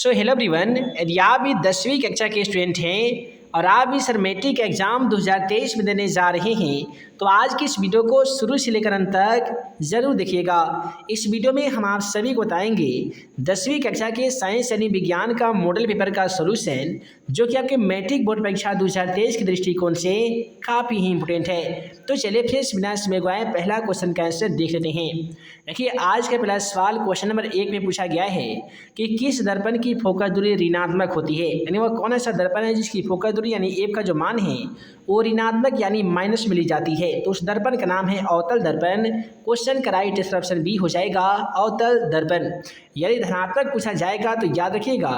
So hello everyone, यदि आप भी 10वीं कक्षा के स्टूडेंट हैं और आप भी सर मैट्रिक एग्ज़ाम 2023 में देने जा रहे हैं तो आज की इस वीडियो को शुरू से लेकर अंत तक ज़रूर देखिएगा। इस वीडियो में हम आप सभी को बताएंगे 10वीं कक्षा के साइंस यानी विज्ञान का मॉडल पेपर का सोल्यूशन, जो कि आपके मैट्रिक बोर्ड परीक्षा 2023 के दृष्टिकोण से काफ़ी ही इंपॉर्टेंट है। तो चलिए फिर बिना समय गवाए पहला क्वेश्चन का आंसर देख लेते हैं। देखिए, आज का पहला सवाल क्वेश्चन नंबर 1 में पूछा गया है कि किस दर्पण की फोकस दूरी ऋणात्मक होती है, यानी वह कौन सा दर्पण है जिसकी फोकस दूरी यानी एफ का जो मान है वो ऋणात्मक यानी माइनस में ली जाती है। तो उस दर्पण का नाम है अवतल दर्पण। क्वेश्चन का राइट आंसर ऑप्शन बी हो जाएगा, अवतल दर्पण। यदि धनात्मक पूछा जाएगा तो याद रखिएगा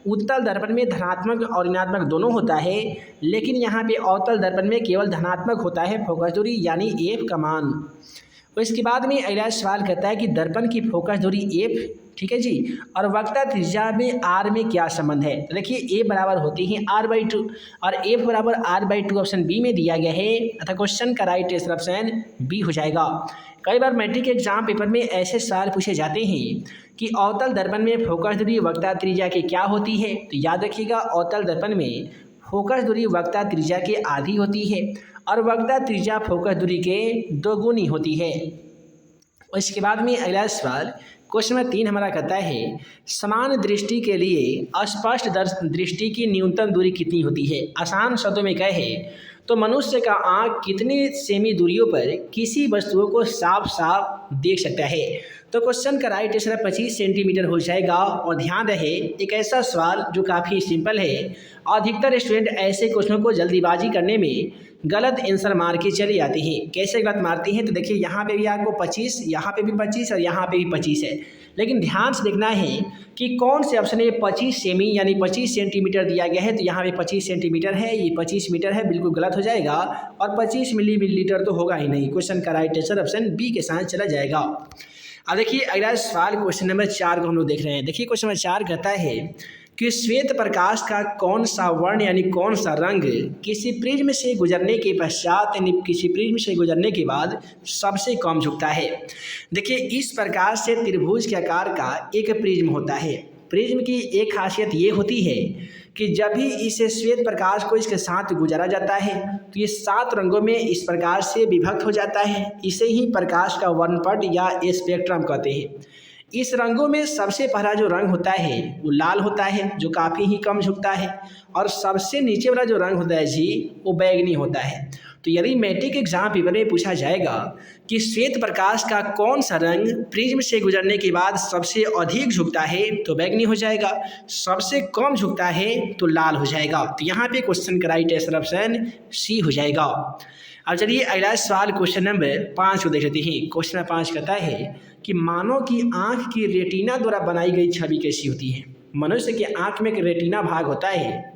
उत्तल दर्पण में धनात्मक और ऋणात्मक दोनों होता है, लेकिन यहाँ पे अवतल दर्पण में केवल धनात्मक होता है फोकस दूरी यानी एफ का मान। तो इसके बाद में अगला सवाल कहता है कि दर्पण की फोकस दूरी एफ, ठीक है जी, और वक्रता त्रिज्या में आर में क्या संबंध है। तो देखिए ए बराबर होती है r/2 और एफ बराबर r/2 ऑप्शन बी में दिया गया है, अतः क्वेश्चन का राइट आंसर ऑप्शन बी हो जाएगा। कई बार मैट्रिक एग्जाम पेपर में ऐसे सवाल पूछे जाते हैं कि अवतल दर्पण में फोकस दूरी वक्रता त्रिज्या की क्या होती है। तो याद रखिएगा अवतल दर्पण में फोकस दूरी वक्रता त्रिज्या के आधी होती है और वक्रता त्रिज्या फोकस दूरी के दोगुनी होती है। इसके बाद में अगला सवाल क्वेश्चन नंबर 3 हमारा कहता है समान दृष्टि के लिए अस्पष्ट दृष्टि की न्यूनतम दूरी कितनी होती है। आसान शब्दों में कहे तो मनुष्य का आँख कितने सेमी दूरियों पर किसी वस्तुओं को साफ साफ देख सकता है। तो क्वेश्चन का राइट आंसर 25 सेंटीमीटर हो जाएगा। और ध्यान रहे एक ऐसा सवाल जो काफ़ी सिंपल है, अधिकतर स्टूडेंट ऐसे क्वेश्चनों को जल्दीबाजी करने में गलत आंसर मार के चले जाते हैं। कैसे गलत मारते हैं तो देखिए यहाँ पे भी आपको 25, यहाँ पे भी 25 और यहाँ पे भी 25 है, लेकिन ध्यान से देखना है कि कौन से ऑप्शन में 25 सेमी यानी 25 सेंटीमीटर दिया गया है। तो यहाँ पे 25 सेंटीमीटर है, ये 25 मीटर है, बिल्कुल गलत हो जाएगा और 25 मिलीमीटर तो होगा ही नहीं। क्वेश्चन का राइट आंसर ऑप्शन बी के साथ चला जाएगा। अब देखिए अगला सवाल क्वेश्चन नंबर 4 को हम लोग देख रहे हैं। देखिए क्वेश्चन नंबर 4 कहता है कि श्वेत प्रकाश का कौन सा वर्ण यानी कौन सा रंग किसी प्रिज्म से गुजरने के पश्चात यानी किसी प्रिज्म से गुजरने के बाद सबसे कम झुकता है। देखिए इस प्रकार से त्रिभुज के आकार का एक प्रिज्म होता है। प्रिज्म की एक खासियत ये होती है कि जब भी इसे श्वेत प्रकाश को इसके साथ गुजारा जाता है तो ये 7 रंगों में इस प्रकार से विभक्त हो जाता है। इसे ही प्रकाश का वर्णपट या स्पेक्ट्रम कहते हैं। इस रंगों में सबसे पहला जो रंग होता है वो लाल होता है, जो काफ़ी ही कम झुकता है, और सबसे नीचे वाला जो रंग होता है जी वो बैगनी होता है। तो यदि मैट्रिक एग्जाम पेपर में पूछा जाएगा कि श्वेत प्रकाश का कौन सा रंग प्रिज्म से गुजरने के बाद सबसे अधिक झुकता है तो बैगनी हो जाएगा, सबसे कम झुकता है तो लाल हो जाएगा। तो यहाँ पे क्वेश्चन का राइट आंसर ऑप्शन सी हो जाएगा। अब चलिए अगला सवाल क्वेश्चन नंबर 5 को देख लेते हैं। क्वेश्चन नंबर 5 कहता है कि मानव की आँख की रेटिना द्वारा बनाई गई छवि कैसी होती है। मनुष्य के आँख में एक रेटिना भाग होता है,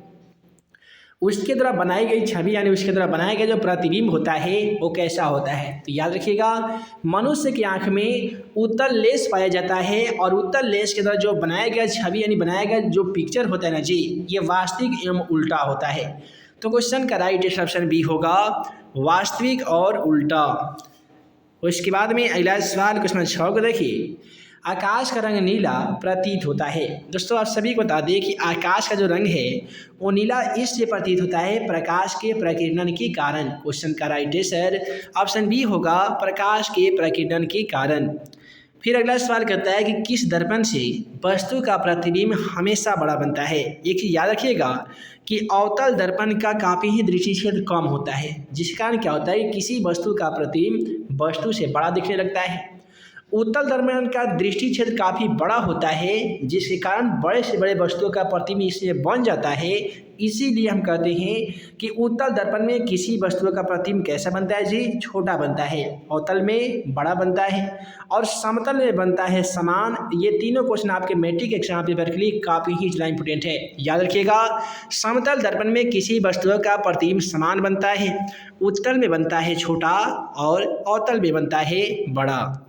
उसके द्वारा बनाई गई छवि यानी उसके द्वारा बनाया गया जो प्रतिबिंब होता है वो कैसा होता है। तो याद रखिएगा मनुष्य की आँख में उत्तल लेंस पाया जाता है और उत्तल लेंस के द्वारा जो बनाया गया छवि यानी बनाया गया जो पिक्चर होता है ना जी, ये वास्तविक एवं उल्टा होता है। तो क्वेश्चन का राइट आंसर ऑप्शन बी होगा, वास्तविक और उल्टा। उसके बाद में अगला सवाल क्वेश्चन 6 को देखिए। आकाश का रंग नीला प्रतीत होता है। दोस्तों आप सभी को बता दें कि आकाश का जो रंग है वो नीला इसलिए प्रतीत होता है प्रकाश के प्रकीर्णन के कारण। क्वेश्चन का राइट आंसर ऑप्शन बी होगा, प्रकाश के प्रकीर्णन के कारण। फिर अगला सवाल कहता है कि किस दर्पण से वस्तु का प्रतिबिंब हमेशा बड़ा बनता है। एक चीज याद रखिएगा कि अवतल दर्पण का काफ़ी ही दृष्टि क्षेत्र कम होता है, जिस कारण क्या होता है किसी वस्तु का प्रतिबिंब वस्तु से बड़ा दिखने लगता है। उत्तल दर्पण का दृष्टि क्षेत्र काफ़ी बड़ा होता है, जिसके कारण बड़े से बड़े वस्तुओं का प्रतिबिंब इसमें बन जाता है। इसीलिए हम कहते हैं कि उत्तल दर्पण में किसी वस्तु का प्रतिबिंब कैसा बनता है जी, छोटा बनता है, अवतल में बड़ा बनता है और समतल में बनता है समान। ये तीनों क्वेश्चन आपके मैट्रिक एग्जाम पेपर के लिए काफ़ी ही ज़्यादा इंपॉर्टेंट है। याद रखिएगा समतल दर्पण में किसी वस्तु का प्रतिबिंब समान बनता है, उत्तल में बनता है छोटा और अवतल में बनता है बड़ा।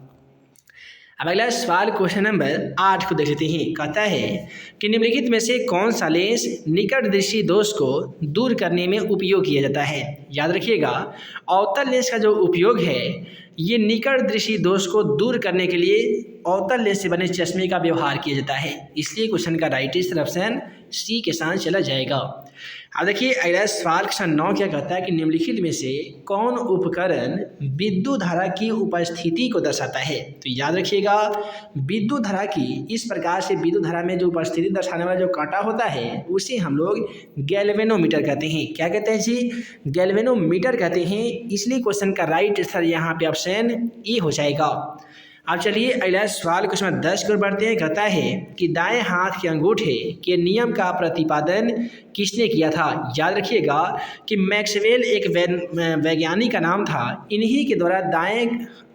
अब अगला सवाल क्वेश्चन नंबर 8 को देख लेते हैं। कहता है कि निम्नलिखित में से कौन सा लेंस निकट दृष्टि दोष को दूर करने में उपयोग किया जाता है। याद रखिएगा अवतल लेंस का जो उपयोग है ये निकट दृष्टि दोष को दूर करने के लिए अवतल लेंस से बने चश्मे का व्यवहार किया जाता है। इसलिए क्वेश्चन का राइट आंसर ऑप्शन सी के साथ चला जाएगा। अब देखिए अगला सवाल क्वेश्चन 9 क्या कहता है कि निम्नलिखित में से कौन उपकरण विद्युत धारा की उपस्थिति को दर्शाता है। तो याद रखिएगा विद्युत धारा की इस प्रकार से विद्युत धारा में जो उपस्थिति दर्शाने वाला जो कांटा होता है उसे हम लोग गैल्वेनोमीटर कहते हैं। क्या कहते हैं जी? गैल्वेनोमीटर कहते हैं। इसलिए क्वेश्चन का राइट आंसर यहाँ पे ऑप्शन ए हो जाएगा। अब चलिए अगला सवाल क्वेश्चन 10 की ओर बढ़ते हैं। कहता है कि दाएं हाथ के अंगूठे के नियम का प्रतिपादन किसने किया था। याद रखिएगा कि मैक्सवेल एक वैज्ञानिक का नाम था। इन्हीं के द्वारा दाएं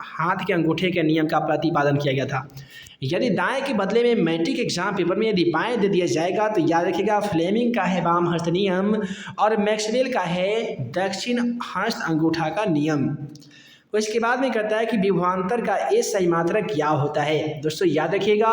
हाथ के अंगूठे के नियम का प्रतिपादन किया गया था। यदि दाएं के बदले में मैट्रिक एग्जाम पेपर में यदि बाएं दे दिया जाएगा तो याद रखिएगा फ्लेमिंग का है वाम हस्त नियम और मैक्सवेल का है दक्षिण हस्त अंगूठा का नियम। उसके बाद में कहता है कि विभवांतर का ए सही मात्रक क्या होता है। दोस्तों याद रखिएगा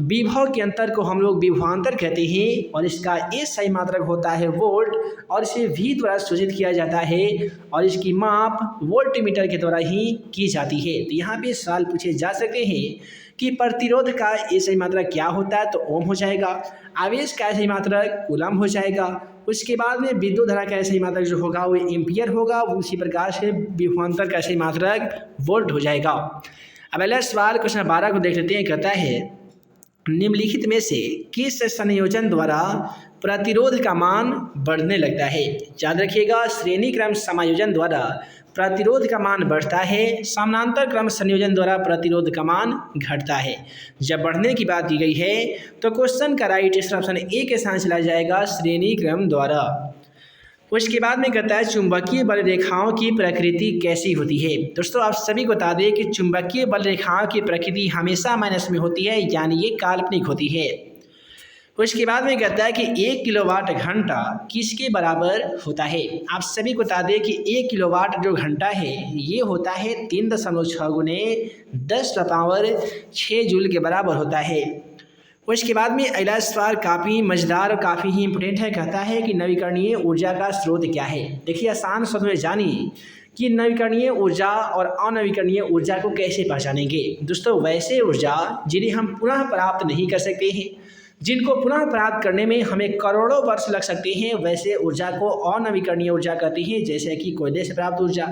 विभव के अंतर को हम लोग विभवांतर कहते हैं और इसका ए सही मात्रक होता है वोल्ट और इसे वी द्वारा सूचित किया जाता है और इसकी माप वोल्टमीटर के द्वारा ही की जाती है। तो यहाँ पे सवाल पूछे जा सकते हैं कि प्रतिरोध का ए सही मात्रक क्या होता है, तो ओम हो जाएगा। आवेश का सही मात्रक कूलम हो जाएगा। उसके बाद में विद्युत धारा का सही मात्रक जो होगा वो एम्पियर होगा। उसी प्रकार से विभवांतर का सही मात्रक वोल्ट हो जाएगा। अब अगला सवाल क्वेश्चन 12 को देख लेते हैं। कहता है निम्नलिखित में से किस संयोजन द्वारा प्रतिरोध का मान बढ़ने लगता है। याद रखिएगा श्रेणी क्रम समायोजन द्वारा प्रतिरोध का मान बढ़ता है, समानांतर क्रम संयोजन द्वारा प्रतिरोध का मान घटता है। जब बढ़ने की बात की गई है तो क्वेश्चन का राइट आंसर ऑप्शन ए के साथ चला जाएगा श्रेणी क्रम द्वारा। उसके बाद में कहता है चुंबकीय बल रेखाओं की प्रकृति कैसी होती है। दोस्तों आप सभी को बता दें कि चुंबकीय बल रेखाओं की प्रकृति हमेशा माइनस में होती है, यानी ये काल्पनिक होती है। उसके बाद में कहता है कि 1 किलोवाट घंटा किसके बराबर होता है। आप सभी को बता दें कि 1 किलोवाट जो घंटा है ये होता है 3.6 गुने 10⁻6 जूल के बराबर होता है। उसके बाद में अगला सवाल काफ़ी मज़ेदार और काफ़ी ही इम्पोर्टेंट है। कहता है कि नवीकरणीय ऊर्जा का स्रोत क्या है। देखिए आसान शब्द में जानिए कि नवीकरणीय ऊर्जा और अनवीकरणीय ऊर्जा को कैसे पहचानेंगे। दोस्तों वैसे ऊर्जा जिन्हें हम पुनः प्राप्त नहीं कर सकते हैं, जिनको पुनः प्राप्त करने में हमें करोड़ों वर्ष लग सकते हैं, वैसे ऊर्जा को अनवीकरणीय ऊर्जा कहते हैं। जैसे कि कोयले से प्राप्त ऊर्जा,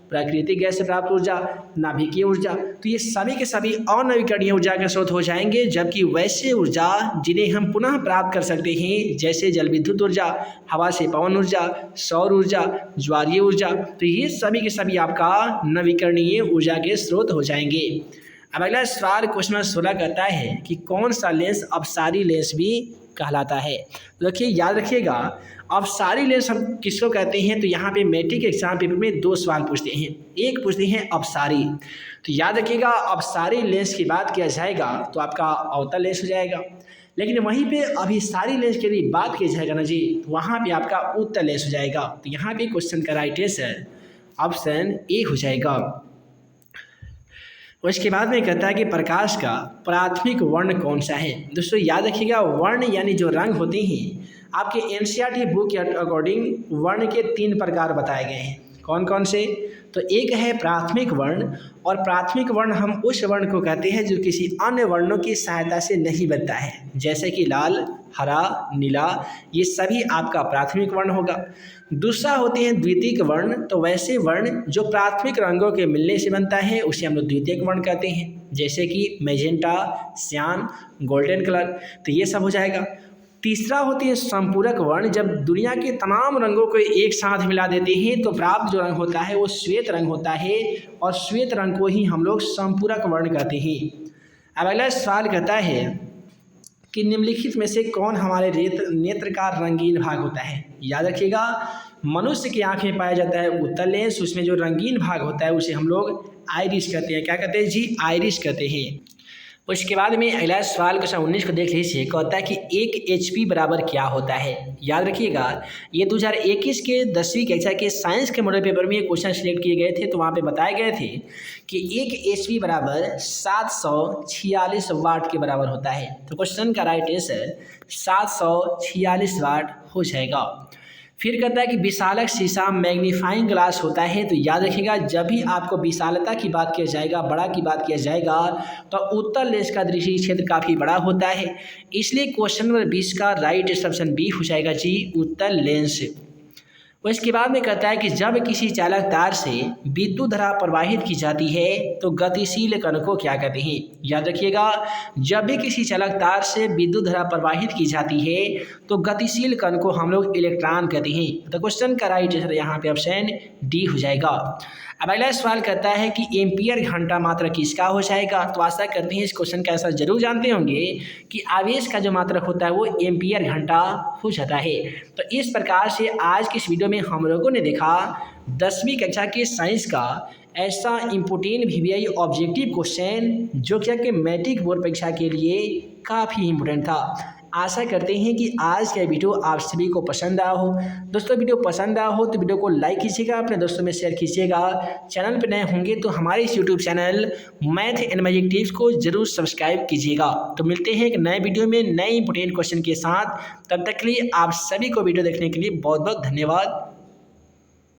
प्राकृतिक गैस से प्राप्त ऊर्जा, नाभिकीय ऊर्जा, तो ये सभी के सभी अनवीकरणीय ऊर्जा के स्रोत हो जाएंगे। जबकि वैसे ऊर्जा जिन्हें हम पुनः प्राप्त कर सकते हैं जैसे जल विद्युत ऊर्जा, हवा से पवन ऊर्जा, सौर ऊर्जा, ज्वारीय ऊर्जा, तो ये सभी के सभी आपका नवीकरणीय ऊर्जा के स्रोत हो जाएंगे। अब अगला सवाल क्वेश्चन 16 कहता है कि कौन सा लेंस अपसारी लेंस भी कहलाता है। तो देखिए याद रखिएगा अपसारी लेंस हम किसको कहते हैं। तो यहाँ पे मैट्रिक एग्जाम पेपर में 2 सवाल पूछते हैं। एक पूछते हैं अपसारी, तो याद रखिएगा अपसारी लेंस की बात किया जाएगा तो आपका अवतल लेंस हो जाएगा। लेकिन वहीं पे अभिसारी लेंस की यदि बात की जाएगा ना जी, तो वहाँ पे आपका उत्तल लेंस हो जाएगा। तो यहाँ पे क्वेश्चन का राइट आंसर ऑप्शन ए हो जाएगा। उसके बाद में कहता है कि प्रकाश का प्राथमिक वर्ण कौन सा है। दोस्तों याद रखिएगा वर्ण यानी जो रंग होते हैं आपके एनसीईआरटी बुक के अकॉर्डिंग वर्ण के 3 प्रकार बताए गए हैं। कौन कौन से? तो एक है प्राथमिक वर्ण, और प्राथमिक वर्ण हम उस वर्ण को कहते हैं जो किसी अन्य वर्णों की सहायता से नहीं बनता है, जैसे कि लाल, हरा, नीला, ये सभी आपका प्राथमिक वर्ण होगा। दूसरा होते हैं द्वितीयक वर्ण, तो वैसे वर्ण जो प्राथमिक रंगों के मिलने से बनता है उसे हम लोग द्वितीयक वर्ण कहते हैं, जैसे कि मैजेंटा, श्याम, गोल्डन कलर, तो ये सब हो जाएगा। तीसरा होती है संपूरक वर्ण, जब दुनिया के तमाम रंगों को एक साथ मिला देते हैं तो प्राप्त जो रंग होता है वो श्वेत रंग होता है, और श्वेत रंग को ही हम लोग संपूरक वर्ण कहते हैं। अब अगला सवाल कहता है कि निम्नलिखित में से कौन हमारे नेत्र का रंगीन भाग होता है। याद रखिएगा मनुष्य की आँख में पाया जाता है उत्तल लेंस, उसमें जो रंगीन भाग होता है उसे हम लोग आइरिस कहते हैं। क्या कहते हैं जी? आइरिस कहते हैं। उसके बाद में अगला सवाल क्वेश्चन 19 को देख लीजिए। कहता है कि 1 HP बराबर क्या होता है। याद रखिएगा ये 2021 के 10वीं कक्षा के साइंस के मॉडल पेपर में क्वेश्चन सिलेक्ट किए गए थे, तो वहाँ पे बताए गए थे कि 1 HP बराबर 746 वाट के बराबर होता है। तो क्वेश्चन का राइट आंसर 746 वाट हो जाएगा। फिर कहता है कि विशालक शीशा मैग्नीफाइंग ग्लास होता है। तो याद रखिएगा, जब भी आपको विशालता की बात किया जाएगा, बड़ा की बात किया जाएगा, तो उत्तल लेंस का दृष्टि क्षेत्र काफ़ी बड़ा होता है। इसलिए क्वेश्चन नंबर 20 का राइट ऑप्शन बी हो जाएगा जी, उत्तल लेंस। और इसके बाद में कहता है कि जब किसी चालक तार से विद्युत धारा प्रवाहित की जाती है तो गतिशील कण को क्या कहते हैं। याद रखिएगा, जब भी किसी चालक तार से विद्युत धारा प्रवाहित की जाती है तो गतिशील कण को हम लोग इलेक्ट्रॉन कहते हैं। तो क्वेश्चन का राइट आंसर यहाँ पे ऑप्शन डी हो जाएगा। अब अगला सवाल कहता है कि एम्पियर घंटा मात्रक किसका हो जाएगा। तो आशा करते हैं इस क्वेश्चन का आंसर जरूर जानते होंगे कि आवेश का जो मात्रक होता है वो एम्पियर घंटा हो जाता है। तो इस प्रकार से आज की इस वीडियो में हम लोगों ने देखा 10वीं कक्षा के साइंस का ऐसा इम्पोर्टेंट वीवीआई ऑब्जेक्टिव क्वेश्चन जो कि मैट्रिक बोर्ड परीक्षा के लिए काफ़ी इम्पोर्टेंट था। आशा करते हैं कि आज का वीडियो आप सभी को पसंद आया हो। दोस्तों वीडियो पसंद आया हो तो वीडियो को लाइक कीजिएगा, अपने दोस्तों में शेयर कीजिएगा। चैनल पर नए होंगे तो हमारे इस YouTube channel math and magic tips को जरूर सब्सक्राइब कीजिएगा। तो मिलते हैं एक नए वीडियो में नए इंपोर्टेंट क्वेश्चन के साथ। तब तक के लिए आप सभी को वीडियो देखने के लिए बहुत बहुत धन्यवाद।